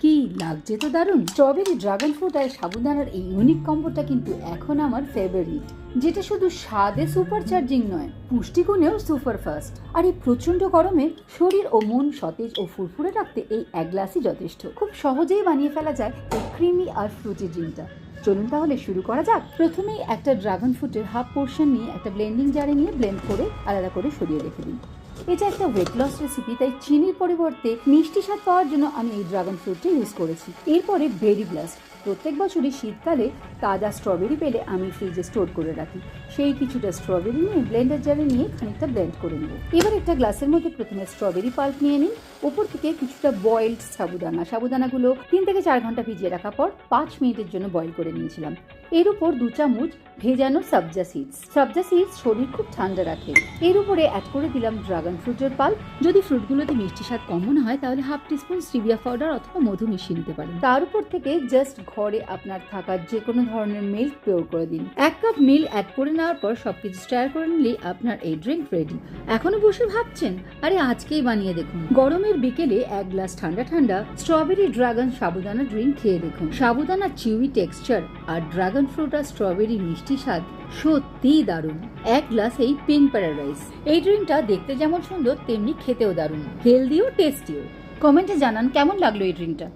কি লাগছে তো দারুণ। স্ট্রবেরি, ড্রাগন ফ্রুট আর সাবুদানার এই ইউনিক কম্বোটা কিন্তু এখন আমার ফেভারিট, যেটা শুধু স্বাদে সুপার চার্জিং নয়, পুষ্টিগুণেও সুপার ফাস্ট। আর এই প্রচন্ড গরমে শরীর ও মন সতেজ ও ফুরফুরে রাখতে এই এক গ্লাসই যথেষ্ট। খুব সহজেই বানিয়ে ফেলা যায় এই ক্রিমি আর ফ্রুটি ড্রিঙ্কটা। চলুন তাহলে শুরু করা যাক। প্রথমেই একটা ড্রাগন ফ্রুটের হাফ পোর্শন নিয়ে একটা ব্লেন্ডিং জারে নিয়ে ব্লেন্ড করে আলাদা করে সরিয়ে রেখে দিন। এটা একটা ওয়েট লস রেসিপি, তাই চিনির পরিবর্তে মিষ্টি স্বাদ পাওয়ার জন্য আমি এই ড্রাগন ফ্রুটটা ইউজ করেছি। এরপরে বেরি ব্লাস্ট। প্রত্যেক বছরই শীতকালে তাজা স্ট্রবেরি পেলে আমি ফ্রিজে স্টোর করে রাখি। সেই কিছুটা স্ট্রবেরি নিয়ে ব্লেন্ডার জারে নিয়ে খানিকটা ব্লেন্ড করে নেব। এবার একটা গ্লাসের মধ্যে প্রথমে স্ট্রবেরি পাল্প নিয়ে নিন। উপর থেকে কিছুটা বয়েলড সাবুদানাগুলো 3 থেকে 4 ঘন্টা ভিজিয়ে রাখার পর 5 মিনিটের জন্য বয়েল করে নিয়েছিলাম। এর উপর 2 চামচ ভেজানো সবজা সিডস শরীর খুব ঠান্ডা রাখে। এর উপরে অ্যাড করে দিলাম ড্রাগন ফ্রুটের পাল্প। যদি ফ্রুটগুলোতে মিষ্টি স্বাদ কম মনে হয় তাহলে হাফ টিস্পুন স্টিভিয়া পাউডার অথবা মধু মিশিয়ে নিতে পারেন। তার উপর থেকে জাস্ট ঘরে আপনার থাকা যে কোনো ধরনের মিল্ক প্রয়োগ করে দিন। 1 কাপ মিল্ক অ্যাড করে নেওয়ার পর সবকিছু স্টার করে নিলেই আপনার এই ড্রিঙ্ক রেডি। এখনো বসে ভাবছেন, আরে আজকেই বানিয়ে দেখুন। গরমের বিকেলে 1 গ্লাস ঠান্ডা ঠান্ডা স্ট্রবেরি ড্রাগন সাবুদানা ড্রিঙ্ক খেয়ে দেখুন। সাবুদানা চিউই টেক্সচার আর ড্রাগন ফ্রুট আর স্ট্রবেরি মিষ্টি স্বাদ সত্যিই দারুণ। 1 গ্লাস এই পিঙ্ক প্যারাডাইস। এই ড্রিঙ্কটা দেখতে যেমন সুন্দর তেমনি খেতেও দারুণ, হেলদিও টেস্টিও। কমেন্টে জানান কেমন লাগলো এই ড্রিঙ্কটা।